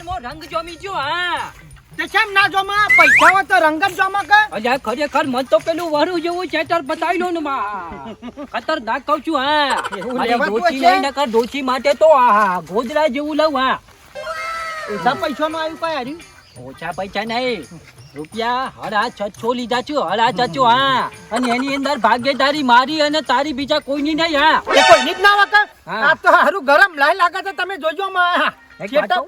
મો રંગ જોમી ગયો હા તે કેમ ના જોમાં પૈસા હોય તો રંગ જ જોમાં કે અલ્યા ખરેખર મન તો પેલું વરું જેવું ચેટર બતાવી લો ને માં ખતરનાક કહું છું હા મારી ડોચી લઈને કર ડોચી માટે તો આ ગોદરા જેવું લઉં હા ઓછા પૈસાનું આવ્યું કઈ હાર્યું ઓછા પૈસા નહીં રૂપિયા 650 લીધા છું 650 હા અને એની અંદર ભાગીદારી મારી અને તારી બીજા કોઈની નહીં હા એ કોઈની જ ના વખત હા. આ તો હારું ગરમ લાઈ લાગે છે તમે જોજો માં ચેતર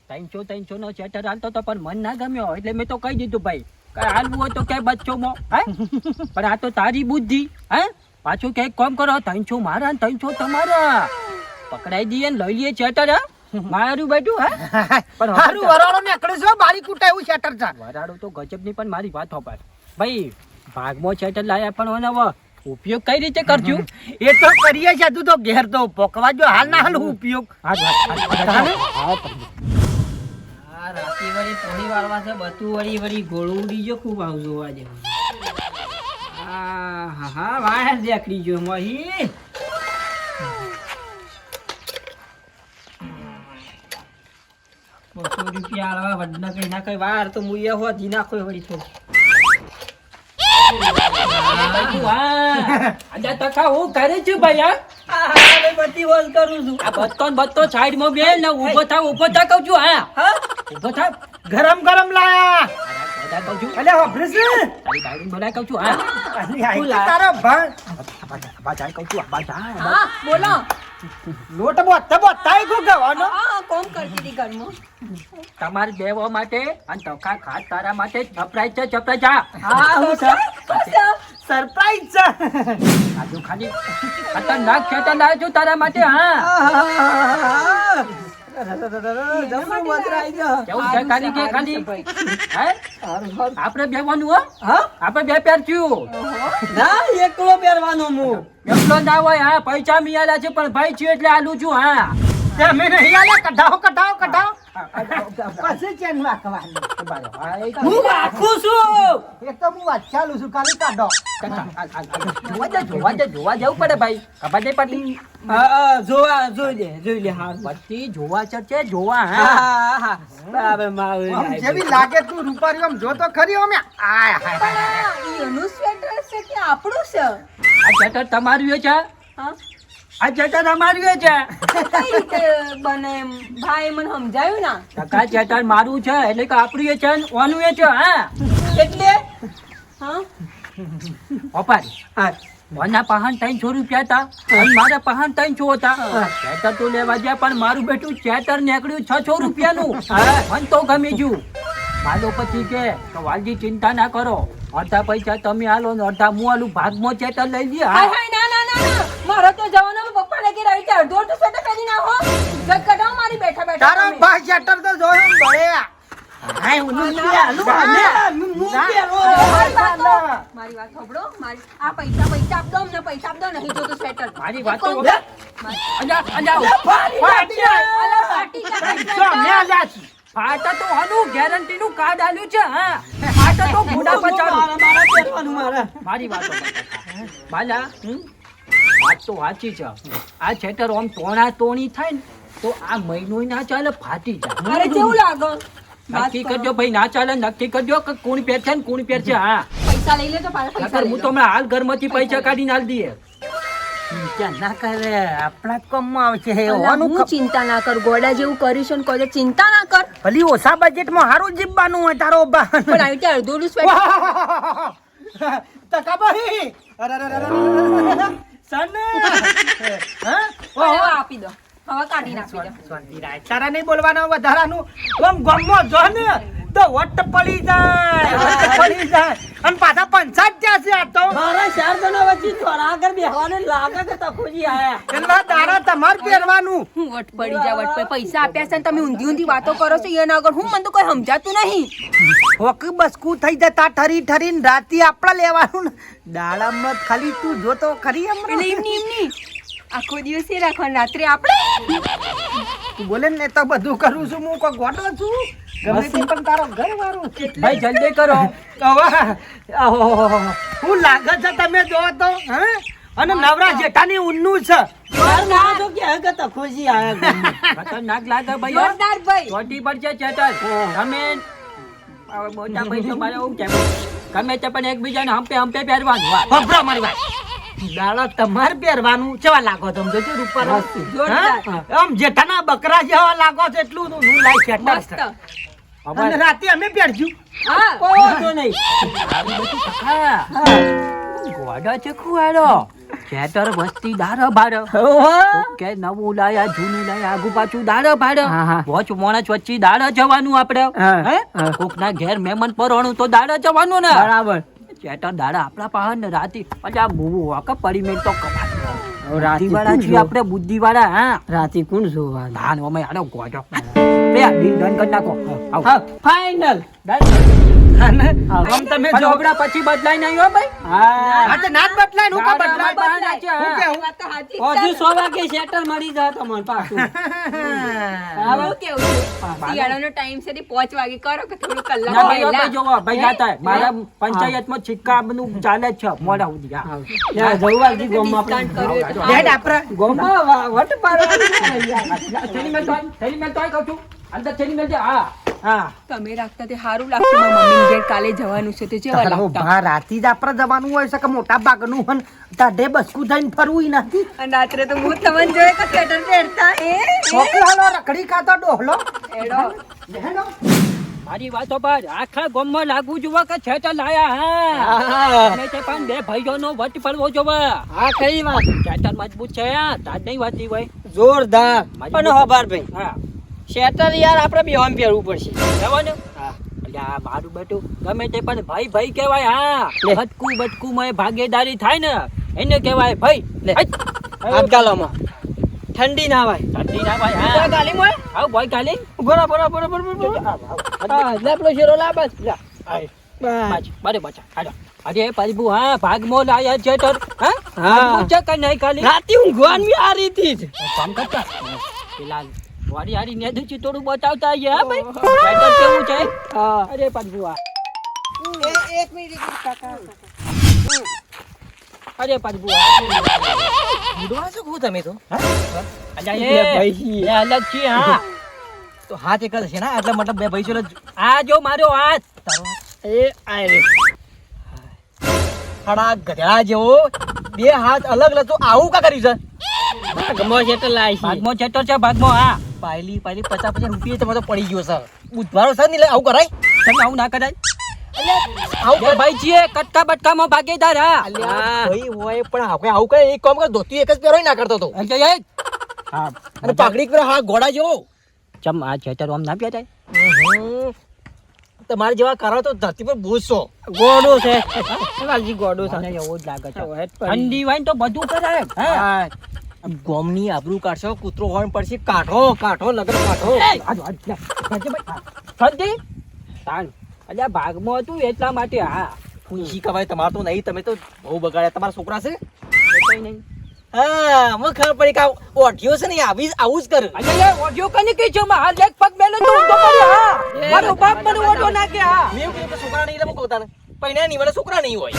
300 નો ચેટર હાલતો તો પણ મન ના ગમ્યો એટલે મેં તો કહી દીધું ભાઈ કઈ હાલવું હોય તો કે બચ્ચો મો હે પણ આ તો તારી બુદ્ધિ હે પાછું કઈક કામ કરો 300 મારા ને 300 તમારા પકડાઈ દઈએ ને લઈ લઈએ ચેટર હા મારું બેઠું હે પણ હારું વરાળો નીકળે છે બારી કૂટા એવું ચેટર છે વરાળો તો ગજબ ની પણ મારી વાત હોપાય ભાઈ ભાગમાં ચેટર લાયા પણ ઓને ઉપયોગ કઈ રીતે કરજો એ તો કરીએ છે તું તો ઘેર તો પોકવા જો હાલ ના હાલ ઉપયોગ આ રાતી વળી થોડી વારવા છે બધું વળી ગોળું ઉડી જો ખૂબ આવ જોવા જેવું હા વાહ દેખડી જો મહી 200 રૂપિયા આલવા વડના કઈ ના કઈ વાર તો મુયે હો દી નાખો વળી થોડું આજે તકા હું કરે છું ભાઈ બધી બોલ કરું છું આ બત્તો સાઈડ માં બેલ ને ઉભો થા કહું છું હા ઉભો થા ગરમ ગરમ લાયા કહું છું અલે હોભરે છે તારી ગાડી મને કહું છું હા અલી આઈ તારા ભાઈ બાજા કહું છું બાજા હા બોલો લોટ બોતાઈ ગો ગવાનો હા કોમ કરતી હતી ઘરમાં તમારે બેવા માટે અને તકા ખાસ તારા માટે સરપ્રાઈઝ છે હા હું છે સરપ્રાઈઝ છે આજુ ખાલી ખતરનાક ખેતર લાવ્યો છું તારા માટે હા જમણું મતરાઈ ગયો કેવું છે ખાલી કે ખાલી હે આપણે બેવાનું હો આપણે બે પેર છું ના એકલો પહેરવાનો હું એટલો ના હોય હા પૈસા મિયાલા છે પણ ભાઈ છું એટલે આલું છું હા તમે નહીં આલે કઢાઓ પછી ચેન વાકવાનું હું રાખું છું એ તો હું વાત ચાલુ છું ખાલી કાઢો જોવા જવું પડે ભાઈ ખબર નહીં પડતી જોઈ લે હા બધી જોવા ચર્ચે જોવા હા હા બરાબર મારું આમ જેવી લાગે તું રૂપારી આમ જો તો ખરી અમે આય હાય એનું સ્વેટર છે કે આપણું છે આ ચટર તમારું છે હા આ ચટર અમારું છે કઈ રીતે બને એમ? ભાઈ મને સમજાયું ના ટકા ચટર મારું છે એટલે કે આપણું છે ને ઓનું છે હા એટલે હા ઓપારી મારા પહાણ 300 રૂપિયા હતા અને મારા પહાણ 300 હતા ચેટર તો લેવા ગયા પણ મારું બેટું ચેટર નીકળ્યું 600 રૂપિયાનું મને તો ગમી ગયું માલો પછી કે વાલજી ચિંતા ના કરો અડધા પૈસા તમે આલો ને અડધા હું આલું ભાગમાં ચેટર લઈ લે હાય હાય ના મારો તો જવાનો પપ્પા લગી રહી છે અડધો તો સ્વેટર પહેરી નાખો ગટ કઢાવ મારી બેઠા તારા ભાઈ શટર તો જોયો બળે હાય હું મારી વાત સાંભળો મારી આ પૈસા આપ દો અમને પૈસા આપ દો નહીં જોતું સ્વેટર મારી વાત તો ફાટા તો આનું ગેરંટી નું કાર્ડ આલ્યું છે હા ફાટા તો મોઢા પર ચાલુ મારી વાત બાલા વાત તો વાંચી છે આ ચેટર ઓમ તોણી થાય ને તો આ મહિનો ના ચાલે ફાટી જાય અરે કેવું લાગે નક્કી કરજો ભાઈ ના ચાલે નક્કી કરજો કે કોણ પેર છે ને કોણ પેર છે હા પૈસા લઈ લેજો પાછા પૈસા હું તો હમણાં હાલ ઘરમાંથી પૈસા કાઢીને હાલ દઈએ ચિંતા ના કરે આપણા કામમાં આવશે હું ચિંતા ના કર ગોડા જેવું કર્યું છે ને કોઈ ચિંતા ના કર ભલી ઓછા બજેટમાં હારું જીવવાનું હોય તારો બા પણ આવી ત્યાં અડધું સ્વેટર તકાભાઈ સન આપી દો હવે કાઢી નાખી દો તારા નહીં બોલવાનું વધારાનું આમ ગમો જો ને તો વટ પડી જાય અને પાછા પંચાયત ત્યાં છે આ તો મારા 4 જણા વચ્ચે થોડા આગળ બેહવાને લાગે કે તકોજી આયા એટલે તારા તમાર પહેરવાનું હું વટ પડી જા વટ પર પૈસા આપ્યા છે ને તમે ઊંધી વાતો કરો છો એના આગળ હું મને તો કોઈ સમજાતું નહીં હોક બસકું થઈ જતા ઠરીને રાતી આપડા લેવાનું ને દાડામાં ખાલી તું જોતો ખરી એટલે એમની આખો દિવસ એ રાખવાનું રાત્રે આપણે તું બોલે ને તો બધું કરું છું હું કોઈ ગોડો છું ગમે તે પણ તારો ઘર વાળું ભાઈ જલ્દી કરો હું લાગે છે તમે જો તો હે અને નવરા જેઠાની ઊનનું છે ખતરનાક લાગે ભાઈ હો. જોરદાર ભાઈ ચોટી પડશે ચેતર તમે હવે મોટા ભાઈ તો મારે એવું કહેવું ગમે તે પણ એકબીજાને હંપે હંપે પહેરવાનું વાહ. ભભરા મારી વાત દાડા તમારે પહેરવાનું કેવા લાગો તમે જોજો ઉપર જોરદાર. આમ જેઠાના બકરા જેવા લાગો છો એટલું હું લાઈ શેટર મસ્ત અને રાતે અમે પહેરજું હા હા. ગોડો છે ખુવાડો ચેતર વસ્તી દારો ભાડો કે નવું લાયા જૂનું લાયા આગુ પાછું દાડો ભાડો વોચ મોણસ વચ્ચે દાડો જવાનું આપણે હે કોકના ઘેર મહેમાન પરણું તો દાડો જવાનું ને બરાબર ચેતર દાડા આપણા પાહન ને રાતી પછી આ બહુ વાકે પડી મેલ તો કમાત બુદ્ધિવાળા છીએ આપણે બુદ્ધિવાળા હા રાતે કોણ જોવા ધાન અમે આડો ગોડો બે ડન કરી નાખો આવ ફાઈનલ આમ તમે જો જોબડા પછી બદલાઈ નહીં હો ભાઈ હા તો નાત બદલાય નું કા બદલાય બદલાય છે, હા. હું કેવું? વાત તો સાચી જ હજુ છે. 100 વાગે સેટલ મળી જાય તમને પાછું આવું કેવું છે? શિયાળાનો ટાઈમ છે 5 વાગે કરો કે થોડું કલાક ના ભાઈ પહેલા. ભાઈ જોવો ભાઈ જાતા હે. મારા પંચાયતમાં સિક્કા બધું ચાલે જ છે મોડા સુધી હા. ડિસ્કાઉન્ટ કર્યું એટલે ડેડ આપરા વટ થેલી મેલ તોય કહું છું અંદર થેલી મેલ દે હા હા તમે રાખતા તે સારું લાગતું મારા મમ્મીને ઘેર કાલે જવાનું છે તે જેવા લાગતા રાતી જ આપડે જવાનું હોય છે કે મોટા ભાગનું હન તાડે બસકું થઈને ફરવું નથી અને રાત્રે તો હું તમને જોયે કે સ્વેટર પહેરતા છોકરાનો રખડી ખાતો ડોહલો એડો મારી વાતો પર આખા ગામમાં લાગુ જોવા કે છેટા લાયા હા અને તે પણ બે ભાઈઓનો વટ પડવો જોવા હા કઈ વાત છેટા મજબૂત છે આ તાજ નહીં વાતી હોય જોરદાર પણ હબાર ભાઈ હા શેટર યાર આપણે બેવામ પહેરવું પડશે જવાનું અલ્યા મારું બેટું ગમે તે પણ ભાઈ ભાઈ કહેવાય હા બટકું બટકું માં ભાગીદારી થાય ને એને કહેવાય ભાઈ હાથ ગાલોમાં ઠંડી ના હોય ઠંડી ના ભાઈ હા ગાલી મોય આવ ભાઈ ગાલી બરાબર લેપલો શેરો લા બસ બરે બચા હાલો અરે પરિબુ હા ભાગમો લાયા છે તો હા હા. છે કે નહીં ખાલી રાતી ઊંઘવાની આ રીતી જ કામ કરતા પેલા વાડી હારી ને દુચી થોડું બતાવતા આઈએ હા ભાઈ બેટર કેવું છે અરે પરિબુ આ એક મિનિટ કાકા અરે પરિબુ ઉડવા છો હું તમે તો અલ્યા બે ભાઈ. એ અલગ છે હા તો હાથ એક જ છે ને એટલે મતલબ બે ભાઈ છે આ જો મારો હાથ એ આય રે ખડા ગધેડા જેવો બે હાથ અલગ લતો આવું કા કર્યું છે ભાગમો શેટર લાઈ ભાગમો ચેટર છે ભાગમો હા પાયલી 50 રૂપિયા તમારે તો પડી ગયો છે બુધવારો છે ને એટલે આવું કરાય તમે આવું ના કરાય આવું બે ભાઈ છીએ કટકા બટકામાં ભાગીદાર હા ભાઈ હોય પણ આપણે આવું કરે એક કામ કર ધોતી એક જ પહેરોય ના કરતો તો હા અને પાઘડી પર હા ઘોડા જેવો ચમ આ ચેટર આમ ના પ્યા તમારે જેવા કરો તો ધરતી પર ભૂસો ગોડો છે લાલજી ગોડો મને એવું જ લાગે છે ઠંડી હોય ને તો બધું કરાય હા ગોમની આબરૂ કાઢશો કૂતરો હોય પડશે કાઢો કાઢો લગન કાઢો ઠંડી તાણ અલ્યા ભાગમાં હતું એટલા માટે હા ખુશી કવાય તમારે તો નહીં તમે તો બહુ બગાડ્યા તમારા છોકરા છે કઈ નહીં હા મને ખબર પડી કે ઓઢિયો છે ને આવું જ કરે અલ્યા ઓડિયો કને કે છે માં હાલ એક પગ મેલે તો ઊંધો પડી હા મારો બાપ મને ઓડિયો નાખે હા મેં એવું કીધું કે છોકરા નહીં એટલે કહું તને પૈણા નહીં મને છોકરા નહીં હોય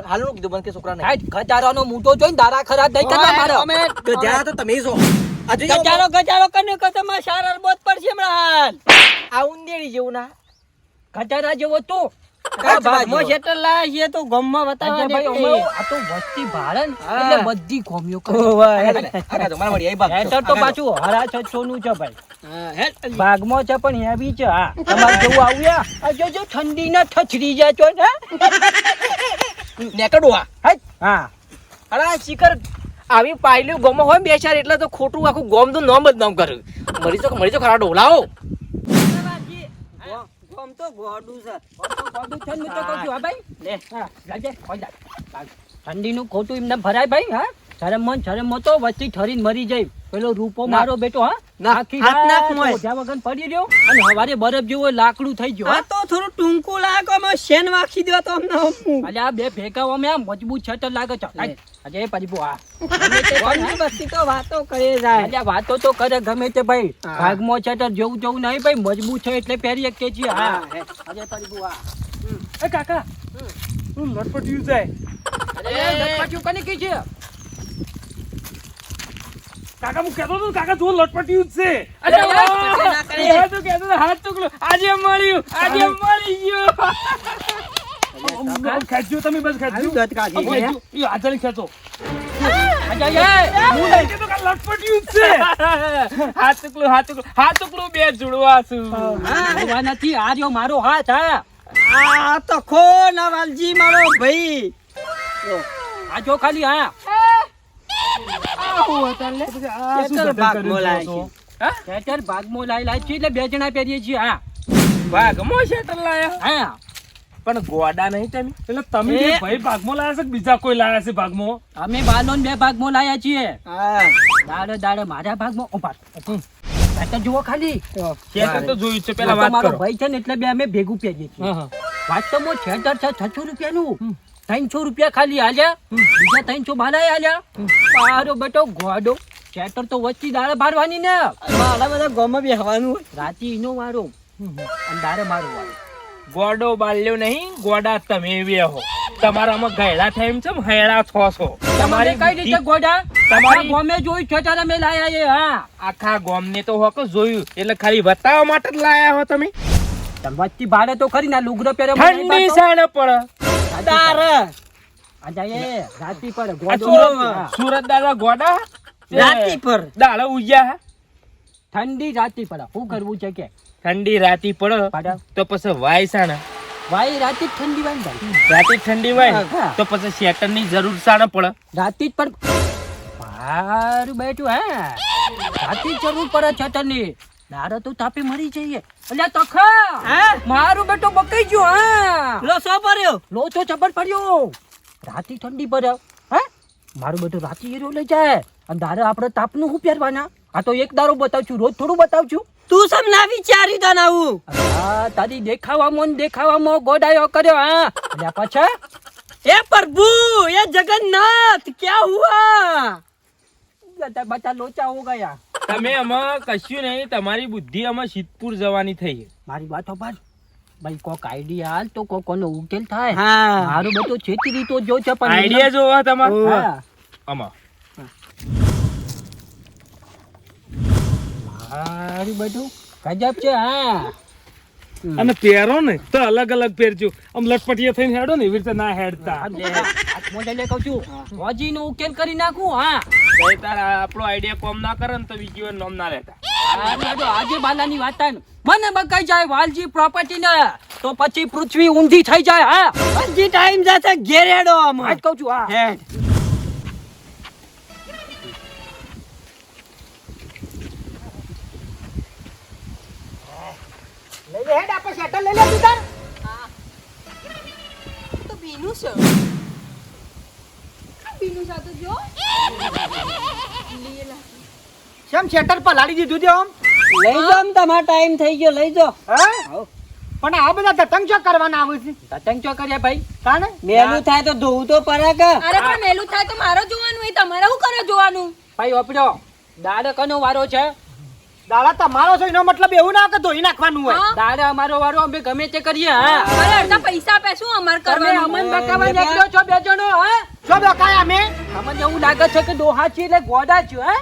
હાલનું કીધું મને કે છોકરા નહીં આજ ખટારાનો મૂઠો જોઈને દારા ખરાબ નહીં કરતા મારો ગધેડા તો તમે છો ગજારો ગજારો કને કતમાં સારર બોત પડશે હમણાં આ ઉંદેડી જેવું ના ખટારા જેવો તું ભાગમાં શેટર લાયા છે તો ગમમાં બતાવવા દે આ તો વસ્તી ભાડે ને એટલે બધી કોમીઓ કરે શેટર તો પાછું હરા 600 નું છે ભાઈ ભાગમાં છે પણ હેવી છે હા તમારે જેવું આવ્યા આ જો ઠંડી ના ઠચરી જાય તો ને નેકડવા હા અરે શિખર આવી પાયલું ગોમ હોય બે ચાર એટલે તો ખોટું આખું ગોમ તો નામ જ નામ કર્યું મરી તો ખરા ઢોલાઓ ગોમ તો ગોડું છે ઠંડી નું ખોટું એમને ભરાય ભાઈ હા શરમ તો વસ્તી ઠરીને મરી જાય પેલો રૂપો મારો બેટો હા આખી હાથ નાખ રાત મોય. ઓઢ્યા વગર પડી રહ્યો અને હવારે બરફ જેવો લાકડું થઈ ગયો હા. તો થોડું ટૂંકું લાગે અમે શેન વાખી દો તો અમને અલ્યા આ બે ભેગા અમે આ મજબૂત છટર લાગે છે અજય પરિબુ આ બસ્તી તો વાતો કરે જાય અલ્યા વાતો તો કરે ગમે તે ભાઈ હા. ભાગમાં છટર જેવું નહીં ભાઈ મજબૂત છે એટલે પહેરી શકીએ છીએ હા અજય પરિબુ આ એ કાકા લટપટ્યું જાય અરે લટપટીયું કોને કી છે? કાકા હું કહેતો હતો ને, કાકા જો લટપટિયું જ છે. અરે અરે યાર, વાહ! ના કરે. એ તો કહેતો હતો, હાથ ટુકડો આજે મળ્યું, આજે મળી ગયો. ખેંચજો તમે, બસ ખેંચજો. દત કાઢી. ખેંચજો. એ હાથે ખેંચો. અજય, હું નહીં કહેતો કે આ લટપટિયું જ છે. હાથ ટુકડો બે જોડવા છું. જોવા નથી, આ રહ્યો મારો હાથ. હા, આ તો ખો ના વાલજી મારો ભાઈ. આ જો ખાલી. હા, આ શું ખેતર જતન ભાગ કરીને બોલાય છો? છે. સ્વેટર ભાગમાં લાયેલા છે એટલે બે જણા પહેરીએ છીએ. હા, ભાગમાં શેટર લાયા? હા, પણ ગોડા નહીં તમે? એટલે તમે બે ભાઈ ભાગમાં લાયા છે કે બીજા કોઈ લાયા છે ભાગમાં? અમે બાલોન બે ભાગમાં લાયા છીએ. હા. દાડે દાડે મારા ભાગમાં ઉભા. સ્વેટર જુઓ ખાલી. શેટર તો જોયું છે, આ પેલા તો વાત મારો કરો. ભાઈ છે ને એટલે બે અમે ભેગું પહેરીએ છીએ. હા, હા. વાસ્તવમાં સ્વેટર છે 600 રૂપિયાનું. 300 રૂપિયા ખાલી હાલ્યા, બીજા 300 બાલાએ હાલ્યા. મારો બેટો ગોડો સ્વેટર તો વચ્ચે દાડે ભારવાની ને. મારા બધા ગામમાં બેહવાનું હોય. રાતે એનો વારો અને દાડે મારો વારો. ગોડો બાલ્યો નહીં, ગોડા તમે બેહો. તમારામાં ગયડા થાય એમ છે ને, હૈડા થો છો. તમારે કઈ રીતે બુદ્ધિ ગોડા? તમારી- તમારી ગોમે જોઈ સ્વેટર અમે લાયા એ. હા, આખા ગામને તો હોક જોયું, એટલે ખાલી બતાવવા માટે જ લાયા હો તમે. તમે વચ્ચે ભાડે તો ખરી ના લુગડો પહેરે ઠંડી સાણે પડે. તાર રાતી પર આ ગોડો. સુરત હા. સુરત દાદા ગોડા રાતી પર. દાડા ઉજ્યા. ઠંડી રાતી પડે. શું કરવું છે કે ઠંડી રાતી પડે પાડા તો પછી વાય સાણે. ભાઈ રાતી જ ઠંડી વાય ભાઈ. રાતે ઠંડી વાય હા. તો પછી શેટર ની જરૂર સાણે પડે. રાતી જ પણ મારું બેઠું. હા, રાતી જ જરૂર પડે છતરની. દાડે તો તાપી મરી જઈએ. અલ્યા તખા, હા? મારું બેટો બકાઈ ગયો. હા, લો સો પડ્યો. લોચો ચપટ પડ્યો. રાતી ઠંડી પડે. હા, મારું બેટું રાતી હીરો લઈ જાય અને દાડે આપણે તાપનું શું પહેરવાના? આ તો એક દારો બતાવશું, રોજ થોડું બતાવશું. તું સમ ના વિચાર્યું તને આવું. હા, તારી દેખાવામાં ગોડાયો કર્યો. હા, અલ્યા પાછા એ પ્રભુ, એ જગન્નાથ ક્યાં હુઆ? ગધા બતા લોચા હો ગયા. તમે આમાં કશું નહીં, તમારી બુદ્ધિ આમાં સિદ્ધપુર જવાની થઈ છે. મારી વાતો પર ભાઈ કોક આઈડિયા હાલ તો કોનો ઉકેલ થાય. હા. મારું બધું છેતરી તો જો છે પણ આઈડિયા જોવા તમારે હા. આમાં મારું બધું ગજબ છે. હા, અને પહેરો ને તો અલગ અલગ પહેરજો. આમ લટપટીયા થઈને હેડો ને એવી રીતે ના હેડતા. આ લે, આ મોઢે કહું છું હોજીનો ઉકેલ કરી નાખું. હા, ભાઈ તારા આપણો આઈડિયા કોમ ના કરે ને તો બીજી વાર નામ ના લેતા. આ લાડો આજે બાલાની વાત થાય ને, મને બકાઈ જાય વાલજી પ્રોપર્ટી ને તો પછી પૃથ્વી ઊંધી થઈ જાય. હા, હજી ટાઈમ જશે ઘેર હેડો આમ. આજ કહું છું. હા, હેડ. લઈ લે હેડ, આપણે શેટર લઈ લે તું તાર. તો ભીનું છે. ભીનું છે તો જો. લીલા. કેમ શેટર પલાળી દીધું તે આમ? લઈ જાઓ આમ, તમારો ટાઈમ થઈ ગયો, લઈ જાઓ. હા? પણ આ બધા ધતંગ ચો કરવાના આવે છે? પતંગ ચો કર્યા ભાઈ. કાને? મેલું થાય તો ધોવું તો પડે કે. અરે પણ મેલું થાય તો મારો જોવાનું હોય, તમારે શું કરે જોવાનું? ભાઈ ઓપડો દાડે કનો વારો છે? દાડા તમારો છે એનો મતલબ એવું ના કે ધોઈ નાખવાનું હોય. હા? દાડે અમારો વારો અમે ગમે તે કરીએ. હા, અરે અડધા પૈસા આપે શું અમારે તમે કરવાનું? અમન બકાવા નીકળ્યો છો બે જણો. હા, શું બકાયા અમે? અમને એવું લાગે છે કે ડોહા છે એટલે ગોડા છો. હે,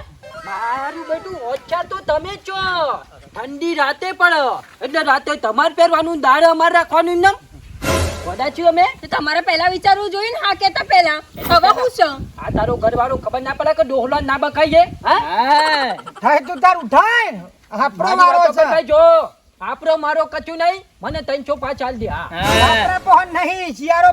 મારું બેટું ઓછા તો તમે જ છો. ઠંડી રાતે પડે એટલે રાતે તમારે પહેરવાનું, દાડે અમારે રાખવાનું. નામ ગોડા છીએ અમે. તો તમારે પહેલા વિચારવું જોઈએ ને. હા કેતા પહેલા હવે હું છે? આ તારો ઘરવાળો ખબર ના પડે કે ડોહલો ના બકાઈએ. હા, હા. થાય તું તાર ઉઠાય. આપણો મારી વારો વાતો પર છે. ભાઈ જો આપણો મારો કચું નહીં, મને 305 ચાલ દે. હા, આપણે પહોંચ નહીં શિયાળો.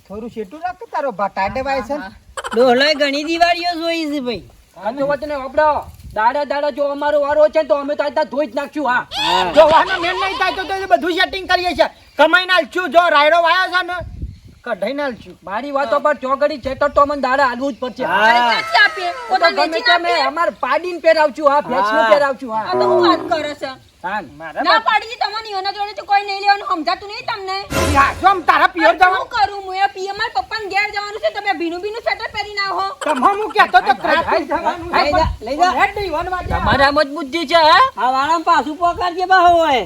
થોડું શેટું રાખ તારો ટાઢે વાય છે ને. ડોહલાએ ઘણી દિવાળીઓ જોઈ છે ભાઈ. કચું વચને વાપરો. દાડા દાડા જો અમારો વારો છે તો અમે તો આટલા ધોઈ જ નાખશું. હા, જો વાનો મેન નહીં થાય તો તો બધું સેટિંગ કરીએ છે. કમાઈ નાલશું. જો રાયડો વાયો છે ને કઢાઈ નાલશું. મારી વાતો પર ચોગડી ચેતર તો અમને દાડા હાલવું જ પડશે. અરે ક્યાંથી આપીએ? તો પોતાને ગમે વેચીને તે અમે આપીએ? અમારે પાડીને પહેરાવશું. હા, ભેંસને પહેરાવશું. આ હા, તો હું વાત કરે છે? ના પાડી દી તમને એના જોડે તો કોઈ નહીં લેવાનું સમજાતું નહીં તમને હાચો આમ તારા પિયર જવાનું શું કરું હું એ પીએ મારા પપ્પાને ઘેર જવાનું છે તમે ભીનું સ્વેટર પહેરી ના હો તમે હું કહેતો તો ક્રાસ થઈ જવાનું છે, લઈ જા, લઈ જા. પણ હેડ નહીં, વન વાગ્યા. તમારામાં જ બુદ્ધિ છે હે આ વાળામાં પાછું પકડજે બા હોય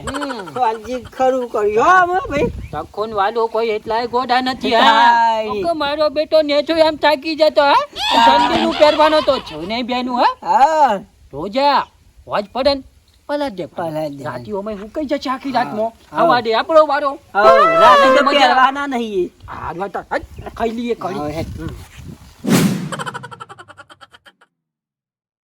વાલજી ખરું કર્યું હો અમે ભાઈ તખોન વાલો કોઈ એટલાય ગોડા નથી હાય. હા કે મારો બેટો નેચો એમ થાકી જતો હા ઠંડીનું પહેરવાનો તો છું નહીં બેનું હા હા રોજા હોજ પડે ને પલાટ દે પલાટ દે. રાતીઓમાં હું કઈ જશે આખી રાતમાં આવા દે આપણો વારો હઉ, રાતે તો મજા. પહેરવાના નહીં આ વાત ખાઈ લઈએ કરી હવે હેડ.